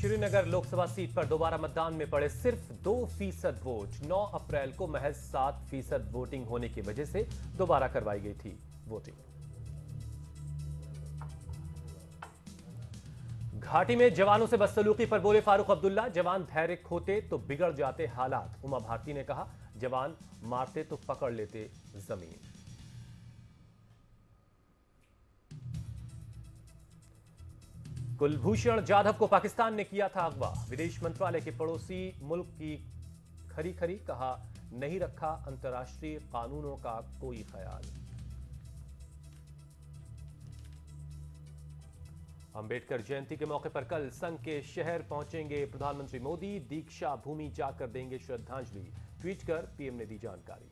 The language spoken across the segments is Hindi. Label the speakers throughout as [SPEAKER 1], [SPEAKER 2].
[SPEAKER 1] श्रीनगर लोकसभा सीट पर दोबारा मतदान में पड़े सिर्फ 2% वोट। 9 अप्रैल को महज 7% वोटिंग होने की वजह से दोबारा करवाई गई थी वोटिंग। घाटी में जवानों से बदसलूकी पर बोले फारूक अब्दुल्ला, जवान धैर्य खोते तो बिगड़ जाते हालात। उमा भारती ने कहा, जवान मारते तो पकड़ लेते जमीन। कुलभूषण जाधव को पाकिस्तान ने किया था अगवा। विदेश मंत्रालय के पड़ोसी मुल्क की खरी खरी कहा, नहीं रखा अंतर्राष्ट्रीय कानूनों का कोई ख्याल। अंबेडकर जयंती के मौके पर कल संघ के शहर पहुंचेंगे प्रधानमंत्री मोदी। दीक्षा भूमि जाकर देंगे श्रद्धांजलि। ट्वीट कर पीएम ने दी जानकारी।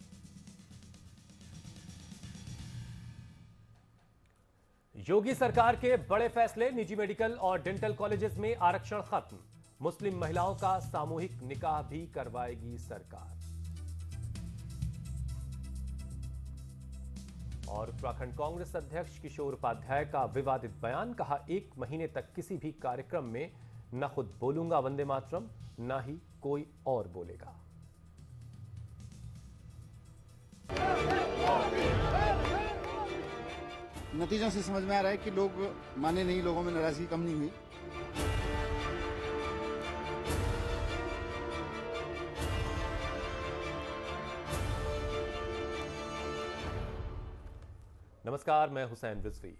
[SPEAKER 1] योगी सरकार के बड़े फैसले, निजी मेडिकल और डेंटल कॉलेजेस में आरक्षण खत्म। मुस्लिम महिलाओं का सामूहिक निकाह भी करवाएगी सरकार। और उत्तराखंड कांग्रेस अध्यक्ष किशोर उपाध्याय का विवादित बयान, कहा 1 महीने तक किसी भी कार्यक्रम में न खुद बोलूंगा वंदे मातरम, न ही कोई और बोलेगा।
[SPEAKER 2] नतीजों से समझ में आ रहा है कि लोग माने नहीं, लोगों में नाराजगी कम नहीं हुई।
[SPEAKER 1] नमस्कार, मैं हुसैन रिजवी।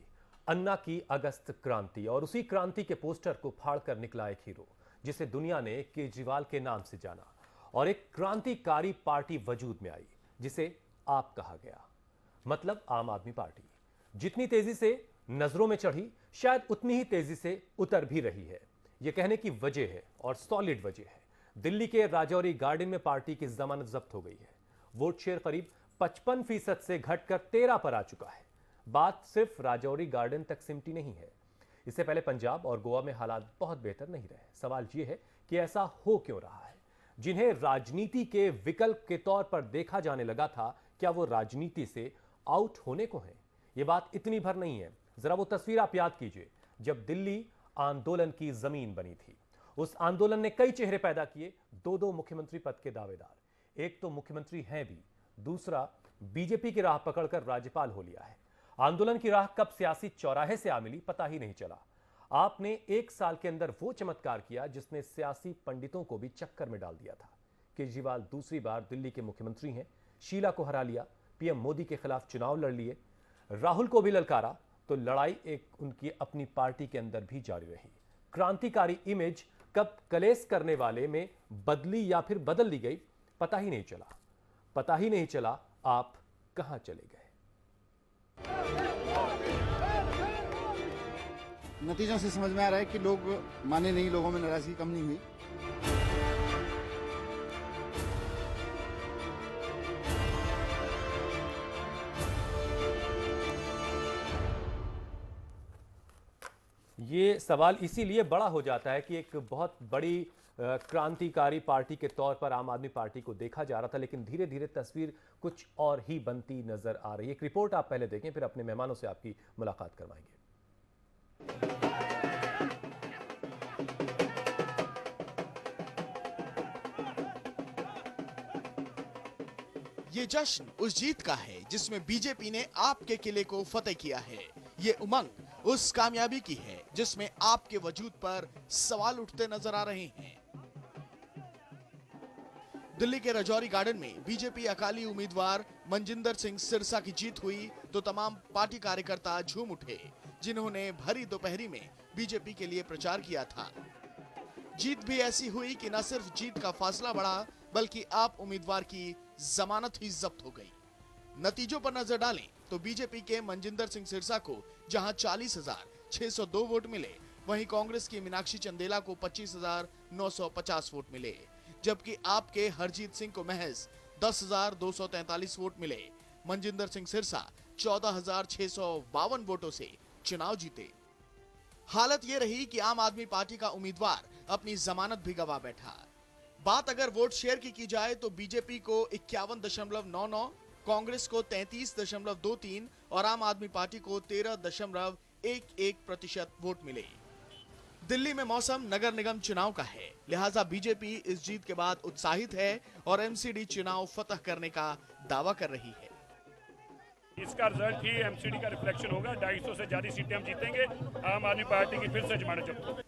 [SPEAKER 1] अन्ना की अगस्त क्रांति और उसी क्रांति के पोस्टर को फाड़कर निकला एक हीरो, जिसे दुनिया ने केजरीवाल के नाम से जाना, और एक क्रांतिकारी पार्टी वजूद में आई जिसे आप कहा गया, मतलब आम आदमी पार्टी। जितनी तेजी से नजरों में चढ़ी, शायद उतनी ही तेजी से उतर भी रही है। यह कहने की वजह है, और सॉलिड वजह है। दिल्ली के राजौरी गार्डन में पार्टी की जमानत जब्त हो गई है। वोट शेयर करीब 55% से घटकर 13 पर आ चुका है। बात सिर्फ राजौरी गार्डन तक सिमटी नहीं है। इससे पहले पंजाब और गोवा में हालात बहुत बेहतर नहीं रहे। सवाल यह है कि ऐसा हो क्यों रहा है? जिन्हें राजनीति के विकल्प के तौर पर देखा जाने लगा था, क्या वो राजनीति से आउट होने को हैं? ये बात इतनी भर नहीं है। जरा वो तस्वीर आप याद कीजिए, जब दिल्ली आंदोलन की जमीन बनी थी। उस आंदोलन ने कई चेहरे पैदा किए, 2-2 मुख्यमंत्री पद के दावेदार। एक तो मुख्यमंत्री हैं भी, दूसरा बीजेपी की राह पकड़कर राज्यपाल हो लिया है। आंदोलन की राह कब सियासी चौराहे से आ मिली, पता ही नहीं चला। आपने 1 साल के अंदर वो चमत्कार किया जिसने सियासी पंडितों को भी चक्कर में डाल दिया था। केजरीवाल दूसरी बार दिल्ली के मुख्यमंत्री हैं। शीला को हरा लिया, पीएम मोदी के खिलाफ चुनाव लड़ लिए, राहुल को भी ललकारा, तो लड़ाई एक उनकी अपनी पार्टी के अंदर भी जारी रही। क्रांतिकारी इमेज कब कलेश करने वाले में बदली या फिर बदल दी गई, पता ही नहीं चला। पता ही नहीं चला आप कहां चले गए।
[SPEAKER 2] नतीजों से समझ में आ रहा है कि लोग माने नहीं, लोगों में नाराजगी कम नहीं हुई।
[SPEAKER 1] ये सवाल इसीलिए बड़ा हो जाता है कि एक बहुत बड़ी क्रांतिकारी पार्टी के तौर पर आम आदमी पार्टी को देखा जा रहा था, लेकिन धीरे धीरे तस्वीर कुछ और ही बनती नजर आ रही है। एक रिपोर्ट आप पहले देखें, फिर अपने मेहमानों से आपकी मुलाकात करवाएंगे।
[SPEAKER 3] ये जश्न उस जीत का है जिसमें बीजेपी ने आपके किले को फतेह किया है। ये उमंग उस कामयाबी की है जिसमें आपके वजूद पर सवाल उठते नजर आ रहे हैं। दिल्ली के राजौरी गार्डन में बीजेपी अकाली उम्मीदवार मनजिंदर सिंह सिरसा की जीत हुई तो तमाम पार्टी कार्यकर्ता झूम उठे, जिन्होंने भरी दोपहरी में बीजेपी के लिए प्रचार किया था। जीत भी ऐसी हुई कि न सिर्फ जीत का फासला बढ़ा, बल्कि आप उम्मीदवार की जमानत ही जब्त हो गई। नतीजों पर नजर डालें तो बीजेपी के मनजिंदर सिंह सिरसा को जहां 40,602 वोट मिले, वहीं कांग्रेस की मीनाक्षी चंदेला को 25,950 वोट मिले, जबकि आपके हरजीत सिंह को महज 10,243 वोट मिले। मनजिंदर सिंह सिरसा 14,652 वोटों से चुनाव जीते। हालत यह रही कि आम आदमी पार्टी का उम्मीदवार अपनी जमानत भी गवा बैठा। बात अगर वोट शेयर की जाए तो बीजेपी को 51.99, कांग्रेस को 33.23 और आम आदमी पार्टी को 13.11% वोट मिले। दिल्ली में मौसम नगर निगम चुनाव का है, लिहाजा बीजेपी इस जीत के बाद उत्साहित है और एमसीडी चुनाव फतह करने का दावा कर रही है।
[SPEAKER 4] इसका रिजल्ट ही एमसीडी का रिफ्लेक्शन होगा। 250 से ज्यादा सीटें हम जीतेंगे, आम आदमी पार्टी की फिर से जमानत जब्त होगी।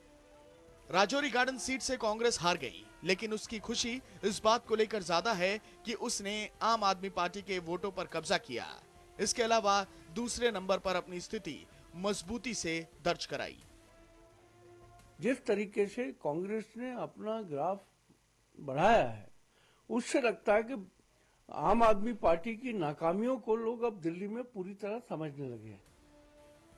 [SPEAKER 3] राजौरी गार्डन सीट से कांग्रेस हार गई, लेकिन उसकी खुशी इस बात को लेकर ज्यादा है कि उसने आम आदमी पार्टी के वोटों पर कब्जा किया। इसके अलावा दूसरे नंबर पर अपनी स्थिति मजबूती से दर्ज कराई।
[SPEAKER 5] जिस तरीके से कांग्रेस ने अपना ग्राफ बढ़ाया है, उससे लगता है कि आम आदमी पार्टी की नाकामियों को लोग अब दिल्ली में पूरी तरह समझने लगे हैं।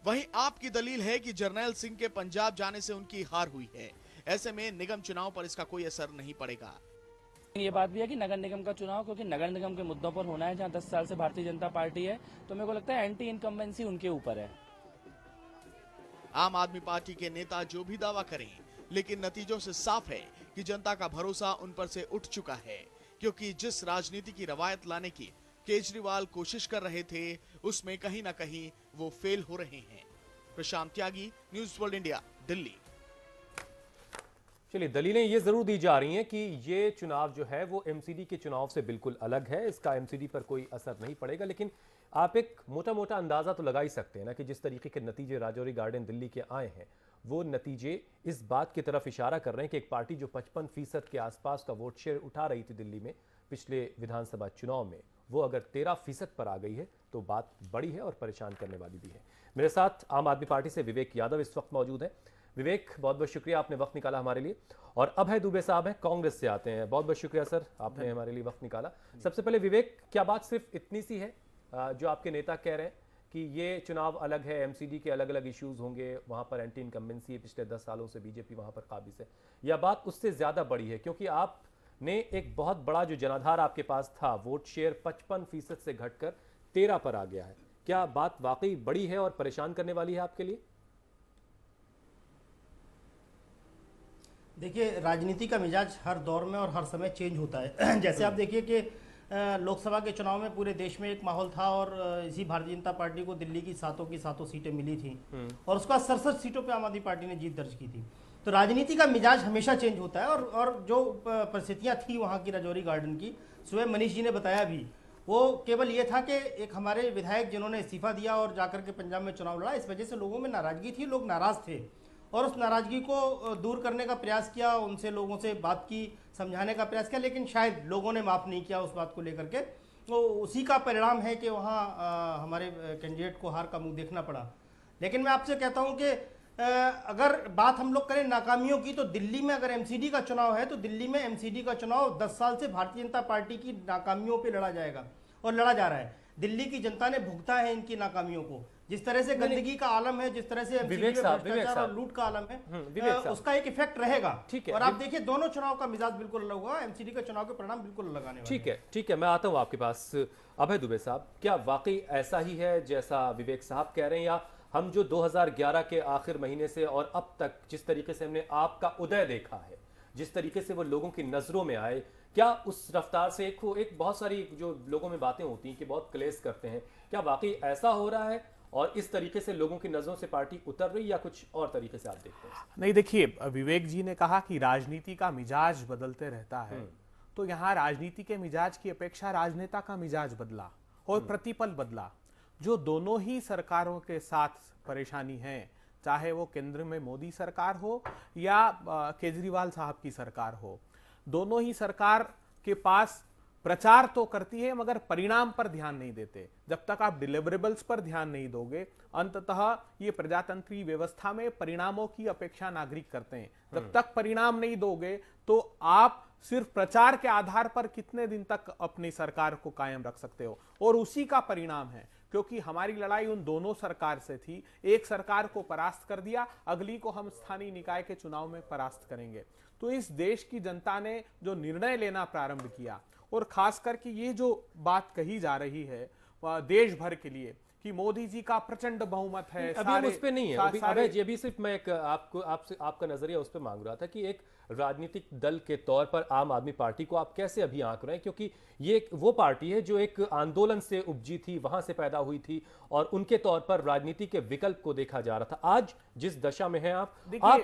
[SPEAKER 3] वहीं आपकी दलील है कि जर्नैल सिंह के पंजाब जाने से उनकी हार हुई है। ऐसे में निगम चुनाव पर इसका कोई असर नहीं पड़ेगा।
[SPEAKER 6] ये बात भी है कि नगर निगम का चुनाव क्योंकि नगर निगम के मुद्दों पर होना है, जहां 10 साल से भारतीय जनता पार्टी है, तो मेरे को लगता है एंटी इनकम्बेंसी उनके ऊपर है।
[SPEAKER 3] आम आदमी पार्टी के नेता जो भी दावा करें, लेकिन नतीजों से साफ है कि जनता का भरोसा उन पर से उठ चुका है, क्योंकि जिस राजनीति की रवायत लाने की केजरीवाल कोशिश कर रहे थे, उसमें कहीं ना कहीं वो फेल हो रहे हैं। प्रशांत त्यागी, न्यूज़ वर्ल्ड इंडिया, दिल्ली।
[SPEAKER 1] चलिए, दलीलें ये जरूर दी जा रही हैं कि ये चुनाव जो है वो एमसीडी के चुनाव से बिल्कुल अलग है, इसका एमसीडी पर कोई असर नहीं पड़ेगा। लेकिन आप एक मोटा मोटा अंदाजा तो लगा ही सकते हैं ना कि जिस तरीके के नतीजे राजौरी गार्डन दिल्ली के आए हैं, वो नतीजे इस बात की तरफ इशारा कर रहे हैं कि एक पार्टी जो 55% के आसपास का वोट शेयर उठा रही थी दिल्ली में पिछले विधानसभा चुनाव में, वो अगर 13% पर आ गई है तो बात बड़ी है और परेशान करने वाली भी है। मेरे साथ आम आदमी पार्टी से विवेक यादव इस वक्त मौजूद है। विवेक, बहुत बहुत शुक्रिया, आपने वक्त निकाला हमारे लिए। और अभय दुबे साहब हैं, कांग्रेस से आते हैं। बहुत बहुत शुक्रिया सर, आपने हमारे लिए वक्त निकाला। सबसे पहले विवेक, क्या बात सिर्फ इतनी सी है जो आपके नेता कह रहे हैं कि ये चुनाव अलग है, एमसीडी के अलग अलग इश्यूज होंगे, वहां पर एंटी इनकम्बेंसी है, पिछले 10 सालों से बीजेपी वहां पर काबिज है, या बात उससे ज्यादा बड़ी है? क्योंकि आपने एक बहुत बड़ा जो जनाधार आपके पास था, वोट शेयर 55% से घटकर 13 पर आ गया है। क्या बात वाकई बड़ी है और परेशान करने वाली है आपके लिए?
[SPEAKER 7] देखिए, राजनीति का मिजाज हर दौर में और हर समय चेंज होता है। जैसे आप देखिए कि लोकसभा के चुनाव में पूरे देश में एक माहौल था और इसी भारतीय जनता पार्टी को दिल्ली की सातों सीटें मिली थी और उसका 67 सीटों पे आम आदमी पार्टी ने जीत दर्ज की थी। तो राजनीति का मिजाज हमेशा चेंज होता है और जो परिस्थितियां थी वहाँ की राजौरी गार्डन की, स्वयं मनीष जी ने बताया भी, वो केवल ये था कि एक हमारे विधायक जिन्होंने इस्तीफा दिया और जाकर के पंजाब में चुनाव लड़ा, इस वजह से लोगों में नाराजगी थी, लोग नाराज थे और उस नाराजगी को दूर करने का प्रयास किया, उनसे लोगों से बात की, समझाने का प्रयास किया, लेकिन शायद लोगों ने माफ़ नहीं किया उस बात को लेकर के। तो उसी का परिणाम है कि वहाँ हमारे कैंडिडेट को हार का मुंह देखना पड़ा। लेकिन मैं आपसे कहता हूँ कि अगर बात हम लोग करें नाकामियों की, तो दिल्ली में अगर एमसीडी का चुनाव है तो दिल्ली में एमसीडी का चुनाव 10 साल से भारतीय जनता पार्टी की नाकामियों पर लड़ा जाएगा और लड़ा जा रहा है। दिल्ली की जनता ने भुगता है इनकी नाकामियों को। जिस तरह से गंदगी का आलम है, जिस तरह से भ्रष्टाचार और लूट का आलम है, उसका एक इफेक्ट रहेगा।
[SPEAKER 1] ठीक है,
[SPEAKER 7] और आप देखिए दोनों चुनाव का मिजाज बिल्कुल अलग होगा, एमसीडी के चुनाव के परिणाम बिल्कुल अलग आने वाले हैं।
[SPEAKER 1] ठीक है, मैं आता हूं आपके पास। अभय दुबे साहब, क्या वाकई ऐसा ही है जैसा विवेक साहब कह रहे हैं, या हम जो 2011 के आखिर महीने से और अब तक जिस तरीके से हमने आपका उदय देखा है, जिस तरीके से वो लोगों की नजरों में आए, क्या उस रफ्तार से एक बहुत सारी जो लोगों में बातें होती हैं कि बहुत क्लेश करते हैं, क्या वाकई ऐसा हो रहा है और इस तरीके से लोगों की नजरों से पार्टी उतर रही, या कुछ और तरीके से आप देखते हैं?
[SPEAKER 8] नहीं, देखिए, विवेक जी ने कहा कि राजनीति का मिजाज बदलते रहता है, तो यहाँ राजनीति के मिजाज की अपेक्षा राजनेता का मिजाज बदला और प्रतिपल बदला। जो दोनों ही सरकारों के साथ परेशानी है, चाहे वो केंद्र में मोदी सरकार हो या केजरीवाल साहब की सरकार हो, दोनों ही सरकार के पास प्रचार तो करती है मगर परिणाम पर ध्यान नहीं देते। जब तक आप डिलीवरेबल्स पर ध्यान नहीं दोगे, अंततः ये प्रजातंत्री व्यवस्था में परिणामों की अपेक्षा नागरिक करते हैं। जब तक परिणाम नहीं दोगे तो आप सिर्फ प्रचार के आधार पर कितने दिन तक अपनी सरकार को कायम रख सकते हो, और उसी का परिणाम है। क्योंकि हमारी लड़ाई उन दोनों सरकार से थी, एक सरकार को परास्त कर दिया, अगली को हम स्थानीय निकाय के चुनाव में परास्त करेंगे। तो इस देश की जनता ने जो निर्णय लेना प्रारंभ किया, और खास करके ये जो बात कही जा रही है देश भर के लिए कि मोदी जी का प्रचंड बहुमत है,
[SPEAKER 1] अभी हम उस पे नहीं है अभी सिर्फ मैं आपका नजरिया उस पे मांग रहा था कि एक राजनीतिक दल के तौर पर आम आदमी पार्टी को आप कैसे अभी आंक रहे हैं, क्योंकि ये वो पार्टी है जो एक आंदोलन से उपजी थी, वहां से पैदा हुई थी और उनके तौर पर राजनीति के विकल्प को देखा जा रहा था। आज जिस दशा में हैं आप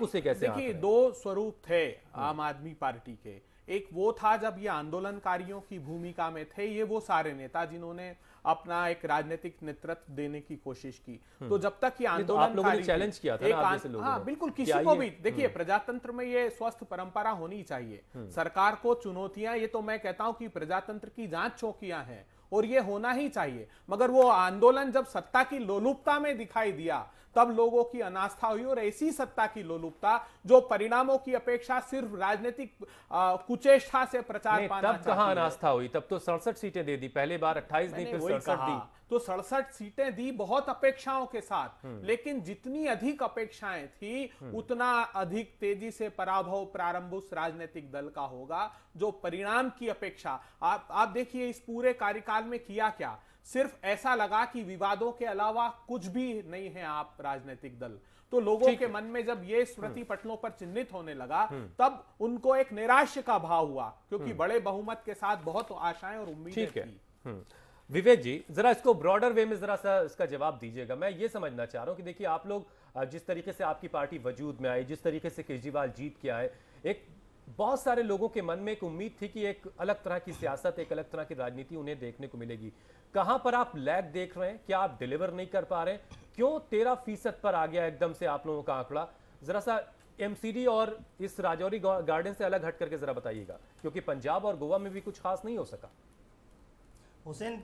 [SPEAKER 1] उसे कैसे आंक रहे
[SPEAKER 8] देखिए,
[SPEAKER 1] हैं?
[SPEAKER 8] दो स्वरूप थे आम आदमी पार्टी के। एक वो था जब ये आंदोलनकारियों की भूमिका में थे, ये वो सारे नेता जिन्होंने अपना एक राजनीतिक नेतृत्व देने की कोशिश की। तो जब तक ये
[SPEAKER 1] नहीं, तो आप लोगों ने
[SPEAKER 8] आंदोलनकारी
[SPEAKER 1] चैलेंज किया था ना आप जैसे लोगों
[SPEAKER 8] हाँ
[SPEAKER 1] ने
[SPEAKER 8] बिल्कुल,
[SPEAKER 1] कि
[SPEAKER 8] किसी को
[SPEAKER 1] आइए।
[SPEAKER 8] भी देखिए, प्रजातंत्र में ये स्वस्थ परंपरा होनी चाहिए। सरकार को चुनौतियां, ये तो मैं कहता हूं कि प्रजातंत्र की जांच चौकियां हैं और ये होना ही चाहिए। मगर वो आंदोलन जब सत्ता की लोलुपता में दिखाई दिया तब लोगों की अनास्था हुई, और ऐसी सत्ता की लोलुपता जो परिणामों की अपेक्षा सिर्फ राजनीतिक कुचेष्टा से प्रचार पाना
[SPEAKER 1] तब कहां अनास्था हुई? तब तो 67 सीटें दे दी, पहले बार 28 दी, फिर 67 दी।
[SPEAKER 8] तो 67 सीटें दी बहुत अपेक्षाओं के साथ, लेकिन जितनी अधिक अपेक्षाएं थी उतना अधिक तेजी से पराभव प्रारंभ उस राजनीतिक दल का होगा जो परिणाम की अपेक्षा। आप देखिए इस पूरे कार्यकाल में किया क्या, सिर्फ ऐसा लगा कि विवादों के अलावा कुछ भी नहीं है आप राजनीतिक दल। तो लोगों के मन में जब ये स्मृति पटलों पर चिन्हित होने लगा तब उनको एक निराशा का भाव हुआ, क्योंकि बड़े बहुमत के साथ बहुत आशाएं और उम्मीदें थी।
[SPEAKER 1] विवेक जी, जरा इसको ब्रॉडर वे में जरा सा इसका जवाब दीजिएगा। मैं ये समझना चाह रहा हूं कि देखिए आप लोग जिस तरीके से आपकी पार्टी वजूद में आई, जिस तरीके से केजरीवाल जीत के आए, एक बहुत सारे लोगों के मन में एक उम्मीद थी कि एक अलग तरह की सियासत, एक अलग तरह की राजनीति उन्हें देखने को मिलेगी। कहां पर आप लैग देख रहे हैं? क्या आप डिलीवर नहीं कर पा रहे हैं? क्यों 13% पर आ गया एकदम से आप लोगों का आंकड़ा? जरा सा एमसीडी और इस राजौरी गार्डन से अलग हट करके जरा बताइएगा, क्योंकि पंजाब और गोवा में भी कुछ खास नहीं हो सका।
[SPEAKER 7] हुसैन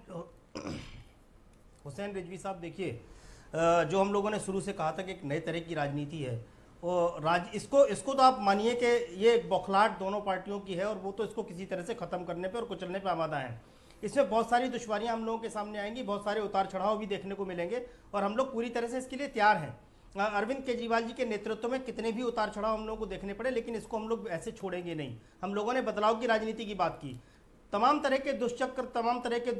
[SPEAKER 7] रिजवी साहब, देखिए जो हम लोगों ने शुरू से कहा था कि एक नए तरह की राजनीति है, और इसको तो आप मानिए कि ये बौखलाहट दोनों पार्टियों की है और वो तो इसको किसी तरह से खत्म करने पे और कुचलने पे आमादा है। इसमें बहुत सारी दुश्वारियां हम लोगों के सामने आएंगी, बहुत सारे उतार चढ़ाव भी देखने को मिलेंगे और हम लोग पूरी तरह से इसके लिए तैयार हैं। अरविंद केजरीवाल जी के नेतृत्व में कितने भी उतार चढ़ाव हम लोगों को देखने पड़े, लेकिन इसको हम लोग ऐसे छोड़ेंगे नहीं। हम लोगों ने बदलाव की राजनीति की बात की, तमाम तरह के दुष्चक्र, तमाम तरह के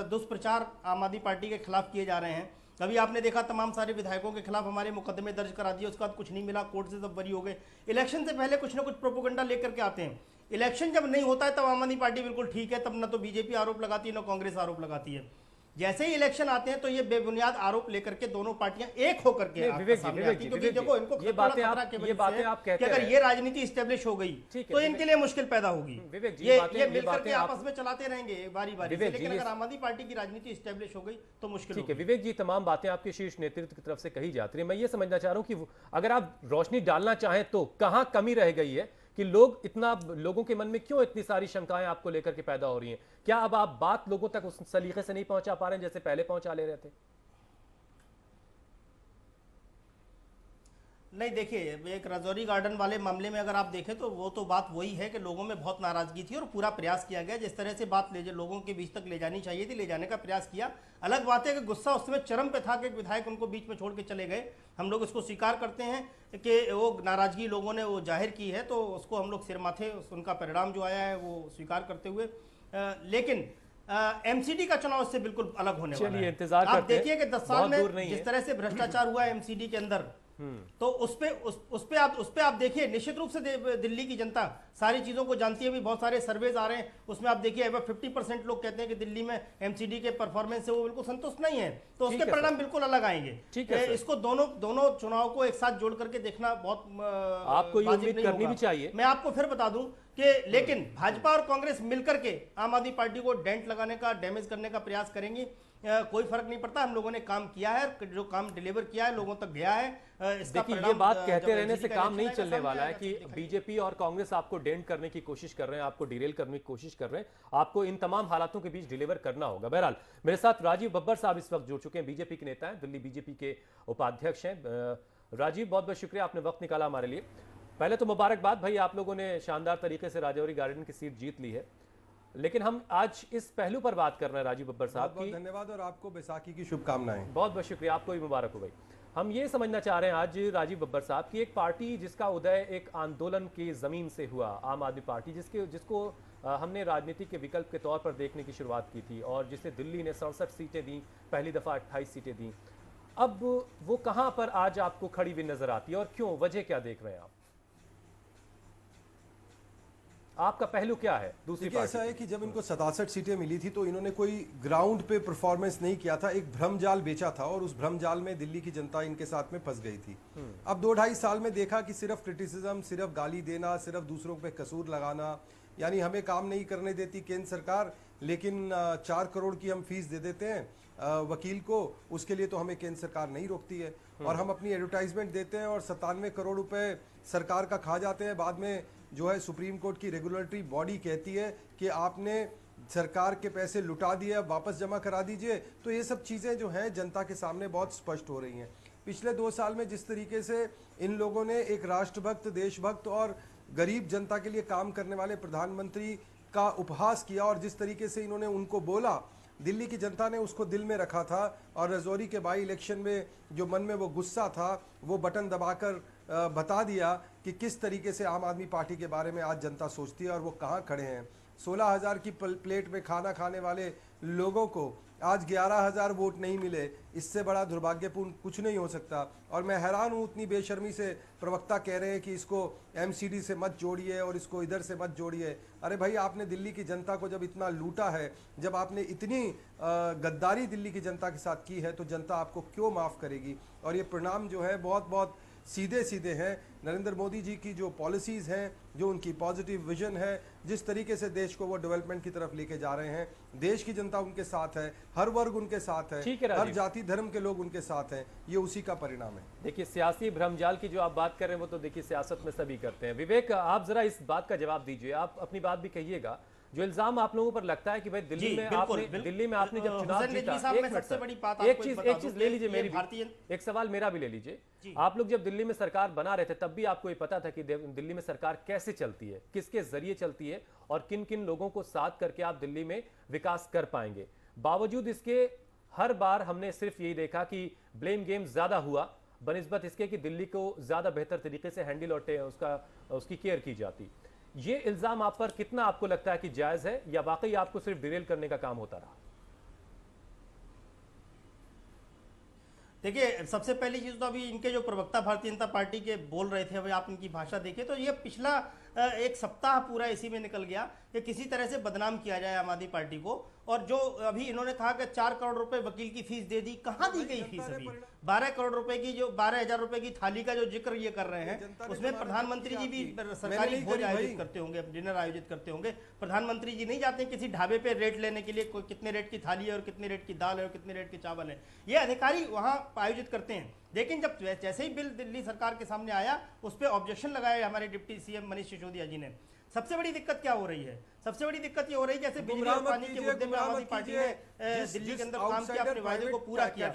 [SPEAKER 7] दुष्प्रचार आम आदमी पार्टी के खिलाफ किए जा रहे हैं। अभी आपने देखा तमाम सारे विधायकों के खिलाफ हमारे मुकदमे दर्ज करा दिए, उसके बाद कुछ नहीं मिला, कोर्ट से सब बरी हो गए। इलेक्शन से पहले कुछ ना कुछ प्रोपोगंडा लेकर के आते हैं, इलेक्शन जब नहीं होता है तब आम आदमी पार्टी बिल्कुल ठीक है, तब ना तो बीजेपी आरोप लगाती है ना कांग्रेस आरोप लगाती है। जैसे ही इलेक्शन आते हैं तो ये बेबुनियाद आरोप लेकर के दोनों पार्टियां एक होकर के सामने आती हैं, क्योंकि देखो इनको
[SPEAKER 1] ये बातें आप कहते हैं,
[SPEAKER 7] अगर ये राजनीति इस्टेब्लिश हो गई तो इनके लिए मुश्किल पैदा होगी। ये मिलकर के आपस में चलाते रहेंगे बारी बारी से, लेकिन अगर आम आदमी पार्टी की राजनीति इस्टेब्लिश हो गई तो मुश्किल।
[SPEAKER 1] ठीक है विवेक जी, तमाम बातें आपके शीर्ष नेतृत्व की तरफ से कही जाती है। मैं ये समझना चाह रहा हूं कि अगर आप रोशनी डालना चाहें तो कहां कमी रह गई है कि लोगों के मन में क्यों इतनी सारी शंकाएं आपको लेकर के पैदा हो रही हैं? क्या अब आप बात लोगों तक उस सलीके से नहीं पहुंचा पा रहे हैं जैसे पहले पहुंचा ले रहे थे?
[SPEAKER 7] नहीं, देखिए एक राजौरी गार्डन वाले मामले में अगर आप देखें तो वो तो बात वही है कि लोगों में बहुत नाराजगी थी और पूरा प्रयास किया गया जिस तरह से बात लोगों के बीच तक ले जानी चाहिए थी, ले जाने का प्रयास किया। अलग बात है कि गुस्सा उस समय चरम पे था कि एक विधायक उनको बीच में छोड़ के चले गए। हम लोग इसको स्वीकार करते हैं कि वो नाराजगी लोगों ने वो जाहिर की है, तो उसको हम लोग सिर माथे उनका परिणाम जो आया है वो स्वीकार करते हुए, लेकिन एमसीडी का चुनाव इससे बिल्कुल अलग होने वाला है।
[SPEAKER 1] इंतजार
[SPEAKER 7] आप देखिए कि 10 साल में जिस तरह से भ्रष्टाचार हुआ है एमसीडी के अंदर, तो उस पे आप देखिए, निश्चित रूप से दिल्ली की जनता सारी चीजों को जानती है। भी बहुत सारे सर्वेज आ रहे हैं, उसमें आप देखिए अब 50% लोग कहते हैं कि दिल्ली में एमसीडी के परफॉर्मेंस से वो बिल्कुल संतुष्ट नहीं है, तो उसके परिणाम बिल्कुल अलग आएंगे। इसको दोनों चुनाव को एक साथ जोड़ करके देखना बहुत
[SPEAKER 1] आपको ये उम्मीद करनी भी चाहिए।
[SPEAKER 7] मैं आपको फिर बता दूं कि लेकिन भाजपा और कांग्रेस मिलकर के आम आदमी पार्टी को डेंट लगाने का, डैमेज करने का प्रयास करेंगी। कोई फर्क नहीं पड़ता, हम लोगों ने काम किया है, जो काम डिलीवर किया है लोगों तक गया है।
[SPEAKER 1] देखिए ये बात कहते रहने से काम नहीं चलने वाला है कि बीजेपी और कांग्रेस आपको डेंट करने की कोशिश कर रहे हैं, आपको डिरेल करने की कोशिश कर रहे हैं। आपको इन तमाम हालातों के बीच डिलीवर करना होगा। बहरहाल मेरे साथ राजीव बब्बर साहब इस वक्त जुड़ चुके हैं, बीजेपी के नेता हैं, दिल्ली बीजेपी के उपाध्यक्ष हैं। राजीव, बहुत बहुत शुक्रिया, आपने वक्त निकाला हमारे लिए। पहले तो मुबारकबाद भाई, आप लोगों ने शानदार तरीके से राजौरी गार्डन की सीट जीत ली है, लेकिन हम आज इस पहलू पर बात कर रहे हैं राजीव बब्बर साहब की।
[SPEAKER 9] धन्यवाद और आपको बैसाखी की शुभकामनाएं।
[SPEAKER 1] बहुत बहुत शुक्रिया, आपको भी मुबारक हो भाई। हम ये समझना चाह रहे हैं आज राजीव बब्बर साहब की, एक पार्टी जिसका उदय एक आंदोलन की जमीन से हुआ, आम आदमी पार्टी, जिसको हमने राजनीति के विकल्प के तौर पर देखने की शुरुआत की थी और जिसे दिल्ली ने 67 सीटें दी, पहली दफा 28 सीटें दी। अब वो कहां पर आज आपको खड़ी हुई नजर आती है और क्यों, वजह क्या देख रहे हैं आप? आपका पहलू क्या है दूसरी
[SPEAKER 9] देखिए,
[SPEAKER 1] पार्टी
[SPEAKER 9] ऐसा है कि जब इनको 67 सीटें मिली थी तो इन्होंने कोई ग्राउंड पे परफॉर्मेंस नहीं किया था, एक भ्रमजाल बेचा था और उस भ्रमजाल में दिल्ली की जनता इनके साथ में फंस गई थी। अब 2-2.5 साल में देखा कि सिर्फ क्रिटिसिज्म, सिर्फ गाली देना, सिर्फ दूसरों पे कसूर लगाना, यानी हमें काम नहीं करने देती केंद्र सरकार, लेकिन 4 करोड़ की हम फीस दे देते हैं वकील को, उसके लिए तो हमें केंद्र सरकार नहीं रोकती है। और हम अपनी एडवर्टाइजमेंट देते हैं और 97 करोड़ रुपए सरकार का खा जाते हैं। बाद में जो है सुप्रीम कोर्ट की रेगुलेटरी बॉडी कहती है कि आपने सरकार के पैसे लुटा दिए, अब वापस जमा करा दीजिए। तो ये सब चीज़ें जो हैं जनता के सामने बहुत स्पष्ट हो रही हैं। पिछले 2 साल में जिस तरीके से इन लोगों ने एक राष्ट्रभक्त, देशभक्त और गरीब जनता के लिए काम करने वाले प्रधानमंत्री का उपहास किया और जिस तरीके से इन्होंने उनको बोला, दिल्ली की जनता ने उसको दिल में रखा था और रजौरी के बाई इलेक्शन में जो मन में वो गुस्सा था वो बटन दबाकर बता दिया कि किस तरीके से आम आदमी पार्टी के बारे में आज जनता सोचती है और वो कहाँ खड़े हैं। 16,000 की प्लेट में खाना खाने वाले लोगों को आज 11,000 वोट नहीं मिले, इससे बड़ा दुर्भाग्यपूर्ण कुछ नहीं हो सकता। और मैं हैरान हूँ, उतनी बेशर्मी से प्रवक्ता कह रहे हैं कि इसको एमसीडी से मत जोड़िए और इसको इधर से मत जोड़िए। अरे भाई, आपने दिल्ली की जनता को जब इतना लूटा है, जब आपने इतनी गद्दारी दिल्ली की जनता के साथ की है, तो जनता आपको क्यों माफ़ करेगी। और ये परिणाम जो है बहुत बहुत सीधे सीधे हैं। नरेंद्र मोदी जी की जो पॉलिसीज़ हैं, जो उनकी पॉजिटिव विजन है, जिस तरीके से देश को वो डेवलपमेंट की तरफ लेके जा रहे हैं, देश की जनता उनके साथ है, हर वर्ग उनके साथ है, हर जाति धर्म के लोग उनके साथ हैं, ये उसी का परिणाम है।
[SPEAKER 1] देखिए, सियासी भ्रमजाल की जो आप बात कर रहे हैं वो तो देखिए सियासत में सभी करते हैं। विवेक, आप जरा इस बात का जवाब दीजिए, आप अपनी बात भी कहिएगा। जो इल्जाम आप लोगों पर लगता है कि भाई दिल्ली में आपने जब चुनाव जीता, एक चीज ले लीजिए मेरी, एक सवाल मेरा भी ले लीजिए। आप लोग जब दिल्ली में सरकार बना रहे थे तब भी आपको ये पता था कि दिल्ली में सरकार कैसे चलती है, किसके जरिए चलती है और किन किन लोगों को साथ करके आप दिल्ली में विकास कर पाएंगे। बावजूद इसके हर बार हमने सिर्फ यही देखा कि ब्लेम गेम ज्यादा हुआ बनिस्बत इसके कि दिल्ली को ज्यादा बेहतर तरीके से हैंडल और उसकी केयर की जाती। ये इल्जाम आप पर कितना आपको लगता है कि जायज है या वाकई आपको सिर्फ डिरेल करने का काम होता रहा?
[SPEAKER 7] देखिए, सबसे पहली चीज तो अभी इनके जो प्रवक्ता भारतीय जनता पार्टी के बोल रहे थे, अभी आप इनकी भाषा देखिए तो ये पिछला एक सप्ताह पूरा इसी में निकल गया कि किसी तरह से बदनाम किया जाए आम आदमी पार्टी को। और जो अभी इन्होंने कहा कि 4 करोड़ रुपए वकील की फीस दे दी, कहां दी गई फीस? अभी 12 करोड़ रुपए की, जो 12,000 रुपए की थाली का जो जिक्र ये कर रहे हैं, उसमें प्रधानमंत्री जी भी सरकारी भोज आयोजित करते होंगे, डिनर आयोजित करते होंगे। प्रधानमंत्री जी नहीं जाते किसी ढाबे पे रेट लेने के लिए, कितने रेट की थाली है और कितने रेट की दाल है और कितने रेट के चावल है, ये अधिकारी वहां आयोजित करते हैं। लेकिन जब जैसे ही बिल दिल्ली सरकार के सामने आया, उस पर ऑब्जेक्शन लगाया हमारे डिप्टी सीएम मनीष सिसोदिया जी ने। सबसे बड़ी दिक्कत क्या हो रही है? सबसे बड़ी दिक्कत ये हो रही है जैसे बिजली और पानी के मुद्दे में आम आदमी पार्टी ने दिल्ली के अंदर काम किया, अपने वायदे को पूरा किया।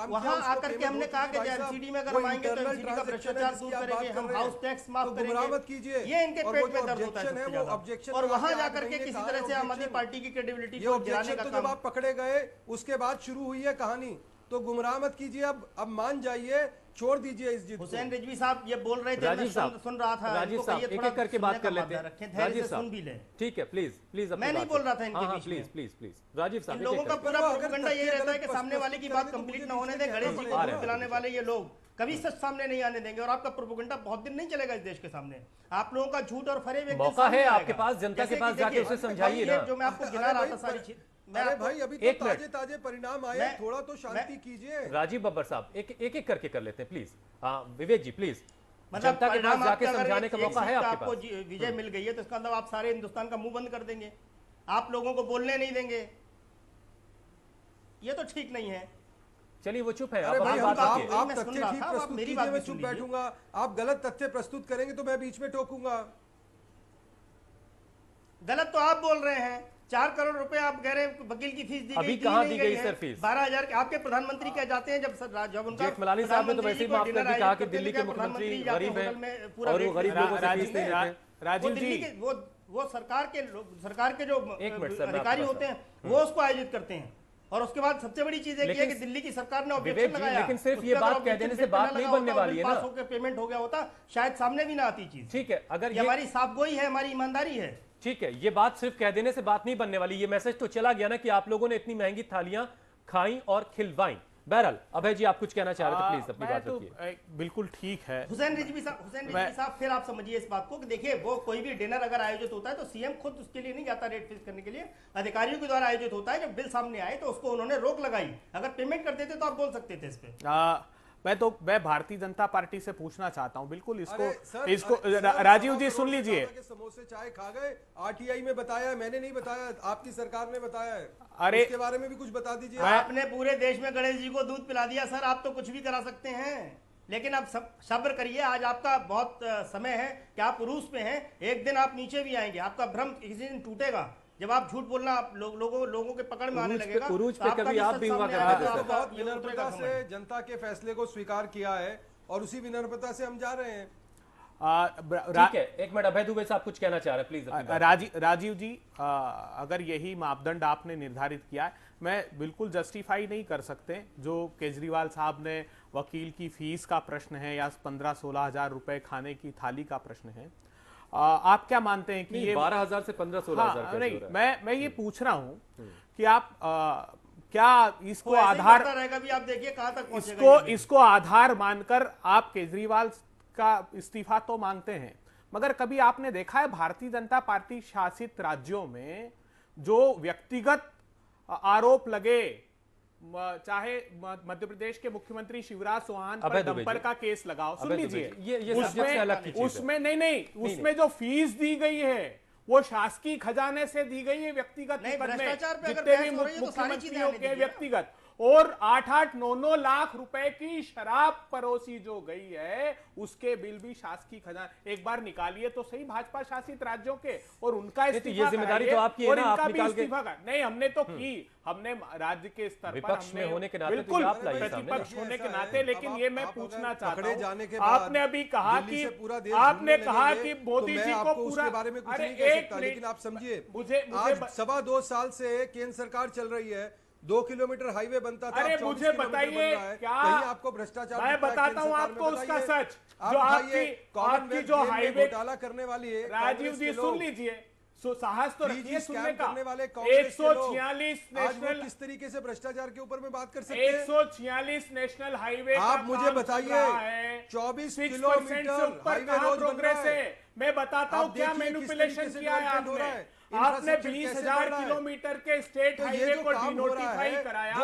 [SPEAKER 7] वहां आकर के हमने कहा कि एमसीडी में अगर हम आएंगे तो एमसीडी का भ्रष्टाचार दूर करेंगे, हम हाउस टैक्स माफ करेंगे, ये इनके पेट में दर्द होता है सबसे ज्यादा। और वहां जाकर के किसी तरह से आम आदमी पार्टी की क्रेडिबिलिटी को गिराने का काम।
[SPEAKER 9] जब आप पकड़े गए उसके बाद शुरू हुई है कहानी, तो गुमराह मत कीजिए, अब मान जाइए, छोड़ दीजिए इस जिद को।
[SPEAKER 7] हुसैन रिजवी साहब ये बोल रहे थे, मैं सुन रहा था।
[SPEAKER 1] राजीव साहब, एक एक करके बात कर लेते हैं। राजीव साहब,
[SPEAKER 7] सुन भी ले,
[SPEAKER 1] ठीक है, प्लीज
[SPEAKER 7] मैं नहीं बोल रहा था इनके बीच में।
[SPEAKER 1] प्लीज राजीव साहब,
[SPEAKER 7] इन लोगों का पूरा प्रोपेगेंडा यही रहता है कि सामने वाले की बात कंप्लीट ना होने दें, गणेश जी को दूध पिलाने वाले ये लोग कभी सच सामने नहीं आने देंगे। और आपका प्रोपेगेंडा बहुत दिन नहीं चलेगा इस देश के सामने। आप लोगों का झूठ और फरेब
[SPEAKER 1] मौका है आपके पास, जनता के पास जाके उसे समझाइए ना।
[SPEAKER 7] जो मैं आपको गिना रहा था सारी चीज,
[SPEAKER 9] अरे भाई अभी तो ताजे परिणाम आए, थोड़ा तो शांति कीजिए।
[SPEAKER 1] राजीव बब्बर साहब, एक एक करके कर लेते हैं प्लीज। विवेक जी प्लीज, जनता के पास जाके समझाने का मौका है आपके पास।
[SPEAKER 7] विजय मिल गई है तो इसका मतलब आप सारे हिंदुस्तान का मुंह बंद कर देंगे, आप लोगों को बोलने नहीं देंगे, ये तो ठीक नहीं है।
[SPEAKER 1] चलिए वो चुप है।
[SPEAKER 9] अरे भाई आप तथ्य ठीक प्रस्तुत कीजिए, मैं चुप बैठूंगा। आप गलत तथ्य प्रस्तुत करेंगे तो मैं बीच में टोकूंगा।
[SPEAKER 7] गलत तो आप बोल रहे हैं। 4 करोड़ रुपए आप कह रहे हैं वकील की फीस दी
[SPEAKER 1] अभी कहां दी गई सर फीस?
[SPEAKER 7] 12,000 आपके प्रधानमंत्री क्या जाते हैं जब उनका
[SPEAKER 1] जेठमलानी साहब ने तो वैसे ही माफ कर दी, कहा कि दिल्ली के मुख्यमंत्री गरीब हैं और वो गरीब लोगों से फीस नहीं लेते।
[SPEAKER 8] राजीव जी,
[SPEAKER 7] वो सरकार के जो अधिकारी होते हैं वो उसको आयोजित करते हैं। और उसके बाद सबसे बड़ी चीज है कि दिल्ली की सरकार ने ऑब्जेक्शन लगाया,
[SPEAKER 1] लेकिन सिर्फ ये बात कह देने से बात नहीं बनने वाली है ना।
[SPEAKER 7] पास होकर पेमेंट हो गया होता शायद सामने भी ना आती चीज।
[SPEAKER 1] ठीक है, अगर
[SPEAKER 7] ये हमारी साफगोई है, हमारी ईमानदारी है।
[SPEAKER 1] ठीक है, ये बात सिर्फ कह देने से बात नहीं बनने वाली। ये मैसेज तो चला गया ना कि आप लोगों ने इतनी महंगी थालियां खाई और खिलवाई बहरहाल अभय जी आप कुछ कहना चाह रहे थे, प्लीज अपनी बात रखिए।
[SPEAKER 8] बिल्कुल ठीक है।
[SPEAKER 7] हुसैन रिजवी साहब फिर आप समझिए इस बात को कि देखिए वो कोई भी डिनर अगर आयोजित होता है तो सीएम खुद उसके लिए नहीं जाता रेट फिक्स करने के लिए, अधिकारियों के द्वारा आयोजित होता है। जब बिल सामने आए तो उसको उन्होंने रोक लगाई। अगर पेमेंट कर देते तो आप बोल सकते थे इस पे।
[SPEAKER 8] मैं भारतीय जनता पार्टी से पूछना चाहता हूं, बिल्कुल इसको राजीव जी सुन लीजिए।
[SPEAKER 9] समोसे चाय खा गए, आरटीआई में बताया, मैंने नहीं बताया, आपकी सरकार ने बताया है।
[SPEAKER 8] अरे
[SPEAKER 9] इसके बारे में भी कुछ बता दीजिए।
[SPEAKER 7] आपने पूरे देश में गणेश जी को दूध पिला दिया सर, आप तो कुछ भी करा सकते हैं, लेकिन आप सब्र करिए। आज आपका बहुत समय है कि आप रूस में हैं, एक दिन आप नीचे भी आएंगे, आपका भ्रम किसी दिन टूटेगा। जब आप झूठ बोलना आप लोगों के पकड़ में आने लगेगा।
[SPEAKER 1] उरूज पे कभी आप भी हुआ करते थे।
[SPEAKER 9] बहुत विनम्रता से जनता के फैसले को स्वीकार किया है और उसी विनम्रता से हम जा रहे हैं।
[SPEAKER 1] ठीक है, एक मिनट अभय दुबे साहब कुछ कहना चाह रहे हैं, प्लीज।
[SPEAKER 8] राजीव जी, अगर यही मापदंड आपने निर्धारित किया है, मैं बिल्कुल जस्टिफाई नहीं कर सकते जो केजरीवाल साहब ने वकील की फीस का प्रश्न है या 15-16 हजार रुपए खाने की थाली का प्रश्न है। आप क्या मानते हैं कि ये
[SPEAKER 1] 12,000 से 15-16 हजार?
[SPEAKER 8] नहीं, मैं ये पूछ रहा हूं कि आप क्या इसको आधार
[SPEAKER 7] रहेगा भी, आप देखिए कहां तक पहुंचेगा।
[SPEAKER 8] इसको आधार मानकर आप केजरीवाल का इस्तीफा तो मांगते हैं, मगर कभी आपने देखा है भारतीय जनता पार्टी शासित राज्यों में जो व्यक्तिगत आरोप लगे, चाहे मध्य प्रदेश के मुख्यमंत्री शिवराज चौहान पर डंपर का केस लगाओ, सुन लीजिए, उसमें नहीं, उसमें जो फीस दी गई है वो शासकीय खजाने से दी गई है, व्यक्तिगत जितने भी मुख्यमंत्रियों के व्यक्तिगत, और 8-8, 9-9 लाख रुपए की शराब परोसी जो गई है उसके बिल भी शासकीय खजाना। एक बार निकालिए तो सही भाजपा शासित राज्यों के, और उनका इस्तीफा,
[SPEAKER 1] ये जिम्मेदारी तो आपकी है ना, आप निकाल के।
[SPEAKER 8] नहीं, हमने तो की, हमने राज्य के स्तर पर
[SPEAKER 1] विपक्ष में होने के नाते
[SPEAKER 8] बिल्कुल प्रतिपक्ष होने के नाते, लेकिन ये मैं पूछना चाहता हूं, आपने अभी कहा कि मोदी जी को पूरा
[SPEAKER 9] बारे में कुछ नहीं कह सकता, लेकिन आप समझिए मुझे 2.25 साल से केंद्र सरकार चल रही है, 2 किलोमीटर हाईवे बनता था।
[SPEAKER 8] अरे मुझे बताइए क्या
[SPEAKER 9] आपको भ्रष्टाचार,
[SPEAKER 8] मैं बताता हूं आपको उसका सच, जो आपकी जो हाईवे
[SPEAKER 9] घोटाला करने वाली है।
[SPEAKER 8] राजीव जी सुन लीजिए, साहस तो रखिए सुनने का।
[SPEAKER 9] 146 नेशनल, किस तरीके से भ्रष्टाचार के ऊपर में बात कर सकते हैं?
[SPEAKER 8] 146 नेशनल हाईवे
[SPEAKER 9] आप मुझे बताइए, 24 किलोमीटर हाईवे रोज प्रोग्रेस है।
[SPEAKER 8] मैं बताता हूँ क्या मैनिपुलेशन किया है आपने 20,000 किलोमीटर के स्टेट हाईवे को डिनोटिफाई कराया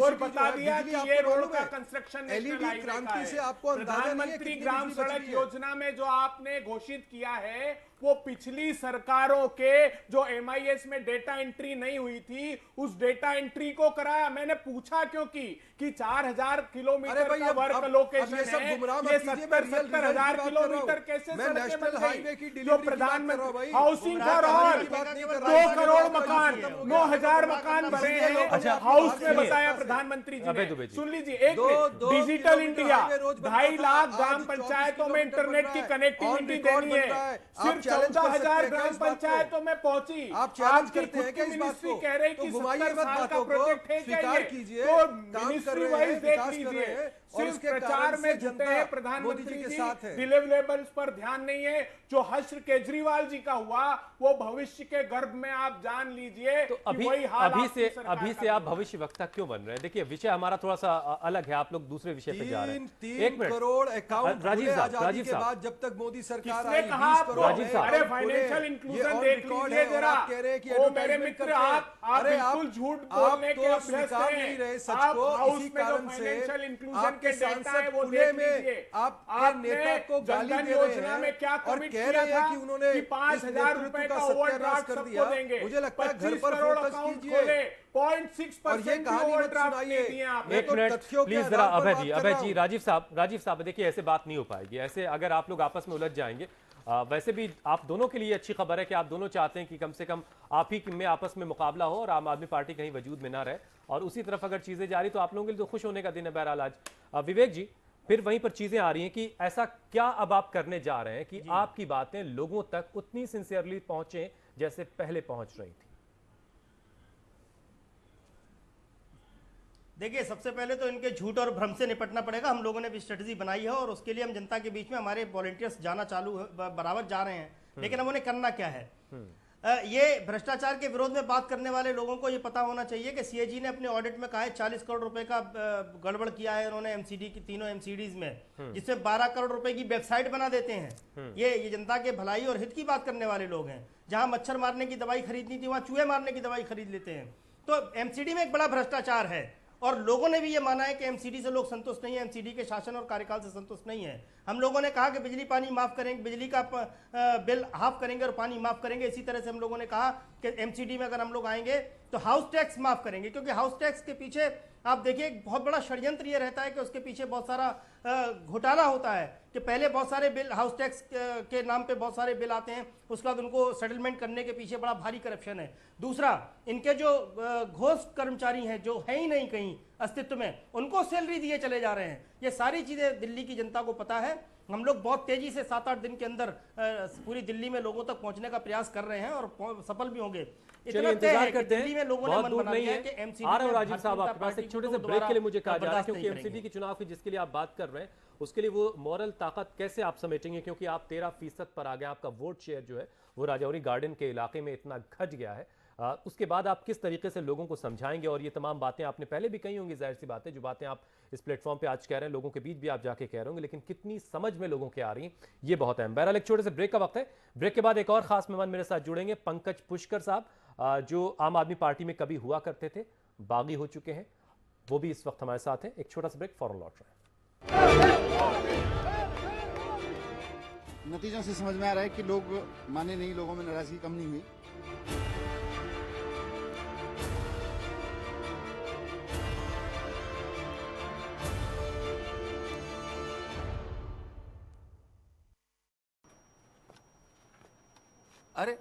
[SPEAKER 8] और बता दिया कि ये रोड का कंस्ट्रक्शन
[SPEAKER 9] एलईडी क्रांति से आपको
[SPEAKER 8] प्रधानमंत्री ग्राम सड़क योजना में जो आपने घोषित किया है वो पिछली सरकारों के जो एमआईएस में डेटा एंट्री नहीं हुई थी उस डेटा एंट्री को कराया। मैंने पूछा क्योंकि कि 4,000 किलोमीटर का वर्क लोकेशन है, ये 70,000 किलोमीटर कैसे सड़कें बन गई? जो प्रधानमंत्री हाउसिंग फॉर ऑल 2 करोड़ मकान, 9,000 मकान बने हैं हाउस में, बताया प्रधानमंत्री जी ने। सुन लीजिए, एक डिजिटल इंडिया, 2.5 लाख ग्राम पंचायतों में इंटरनेट की कनेक्टिविटी देनी है। सिर्फ 14,000 ग्राम पंचायतों में पहुंची।
[SPEAKER 9] आप चैलेंज
[SPEAKER 8] आपकी
[SPEAKER 9] करते हैं
[SPEAKER 8] खुद की मिनिस्ट्री कह रही कि
[SPEAKER 9] 70
[SPEAKER 8] साल का प्रोजेक्ट है क्या ये? तो मिनिस्ट्री वाइज देख लीजिए, सिर्फ प्रचार में जुटे हैं प्रधानमंत्री जी, डिलीवरेबल्स पर ध्यान नहीं है। जो हश्र केजरीवाल जी का हुआ वो भविष्य के गर्भ में आप जान लीजिए।
[SPEAKER 1] तो अभी से आप भविष्य वक्ता क्यों बन रहे हैं? देखिए विषय हमारा थोड़ा सा अलग है, आप लोग दूसरे विषय पे जा रहे हैं।
[SPEAKER 9] 3 करोड़ अकाउंट आजादी के बाद जब तक मोदी सरकार आई, 20 करोड़।
[SPEAKER 8] अरे फाइनेंशियल इंक्लूजन देख लीजिए जरा। ओ मेरे मित्र, आप बिल्कुल झूठ बोलने के अभ्यस्त हैं। आप हाउस में जो फाइनेंशियल इंक्लूजन के डेटा है वो देख लीजिए।
[SPEAKER 9] नेता को गाली दे रहे हैं
[SPEAKER 8] में क्या
[SPEAKER 9] और कह रहे हैं कि उन्होंने
[SPEAKER 8] 5,000 रुपए का ओवरड्राफ्ट सबको देंगे।
[SPEAKER 9] मुझे लगता है घर
[SPEAKER 8] 25
[SPEAKER 9] पर
[SPEAKER 8] करोड़
[SPEAKER 9] फोकस
[SPEAKER 8] अकाउंट
[SPEAKER 9] कीजिए।
[SPEAKER 8] खोले, 0.6% ओवरड्राफ्ट नहीं दिए आपने।
[SPEAKER 1] एक मिनट प्लीज जरा अभय जी, राजीव साहब देखिए ऐसे बात नहीं हो पाएगी। ऐसे अगर आप लोग आपस में उलझ जाएंगे, वैसे भी आप दोनों के लिए अच्छी खबर है कि आप दोनों चाहते हैं कि कम से कम आप ही में आपस में मुकाबला हो और आम आदमी पार्टी कहीं वजूद में ना रहे, और उसी तरफ अगर चीजें जारी तो आप लोगों के लिए तो खुश होने का दिन है। बहरहाल आज विवेक जी फिर वहीं पर चीजें आ रही हैं कि ऐसा क्या अब आप करने जा रहे हैं कि आपकी बातें लोगों तक उतनी सिंसियरली पहुंचे जैसे पहले पहुंच रही थी?
[SPEAKER 7] देखिए, सबसे पहले तो इनके झूठ और भ्रम से निपटना पड़ेगा। हम लोगों ने भी स्ट्रेटजी बनाई है और उसके लिए हम जनता के बीच में हमारे वॉलंटियर्स जाना चालू बराबर जा रहे हैं। लेकिन अब उन्हें करना क्या है? ये भ्रष्टाचार के विरोध में बात करने वाले लोगों को ये पता होना चाहिए कि सीएजी ने अपने ऑडिट में कहा है 40 करोड़ रुपए का गड़बड़ किया है उन्होंने एमसीडी की, तीनों एमसीडीज में, जिसमें 12 करोड़ रुपए की वेबसाइट बना देते हैं। ये जनता के भलाई और हित की बात करने वाले लोग हैं। जहां मच्छर मारने की दवाई खरीदनी थी वहां चूहे मारने की दवाई खरीद लेते हैं। तो एमसीडी में एक बड़ा भ्रष्टाचार है और लोगों ने भी ये माना है कि एमसीडी से लोग संतुष्ट नहीं है, एमसीडी के शासन और कार्यकाल से संतुष्ट नहीं है। हम लोगों ने कहा कि बिजली पानी माफ करेंगे, बिजली का बिल हाफ करेंगे और पानी माफ करेंगे। इसी तरह से हम लोगों ने कहा कि एमसीडी में अगर हम लोग आएंगे तो हाउस टैक्स माफ करेंगे, क्योंकि हाउस टैक्स के पीछे आप देखिए एक बहुत बड़ा षड्यंत्र ये रहता है कि उसके पीछे बहुत सारा घोटाला होता है कि पहले बहुत सारे बिल हाउस टैक्स के नाम पे बहुत सारे बिल आते हैं, उसके बाद उनको सेटलमेंट करने के पीछे बड़ा भारी करप्शन है। दूसरा, इनके जो घोष कर्मचारी हैं जो है ही नहीं कहीं अस्तित्व में, उनको सैलरी दिए चले जा रहे हैं। ये सारी चीजें दिल्ली की जनता को पता है। हम लोग बहुत तेजी से 7-8 दिन के अंदर पूरी दिल्ली में लोगों तक पहुंचने का प्रयास कर रहे हैं और सफल भी होंगे।
[SPEAKER 1] चलिए इंतजार करते हैं, बहुत दूर नहीं है। आ रहे हो राजीव साहब, आपके पास एक छोटे से ब्रेक के लिए मुझे कहा जा रहा है, क्योंकि एमसीडी के चुनाव की जिसके लिए आप बात कर रहे हैं उसके लिए वो मॉरल ताकत कैसे आप समेटेंगे, क्योंकि आप 13% पर आ गए, आपका वोट शेयर जो है वो राजौरी गार्डन के इलाके में इतना घट गया है। उसके बाद आप किस तरीके से लोगों को समझाएंगे, और ये तमाम बातें आपने पहले भी कही होंगी, जाहिर सी बात है, जो बातें आप इस प्लेटफॉर्म पे आज कह रहे हैं लोगों के बीच भी आप जाके कह रहे होंगे, लेकिन कितनी समझ में लोगों के आ रही हैं ये बहुत अहम। बहरहाल एक छोटे से ब्रेक का वक्त है। ब्रेक के बाद एक और खास मेहमान मेरे साथ जुड़ेंगे, पंकज पुष्कर साहब, जो आम आदमी पार्टी में कभी हुआ करते थे, बागी हो चुके हैं, वो भी इस वक्त हमारे साथ हैं। एक छोटा सा ब्रेक, फौरन लौट रहे हैं।
[SPEAKER 2] नतीजों से समझ में आ रहा है कि लोग माने नहीं, लोगों में नाराजगी कम नहीं हुई।
[SPEAKER 10] अरे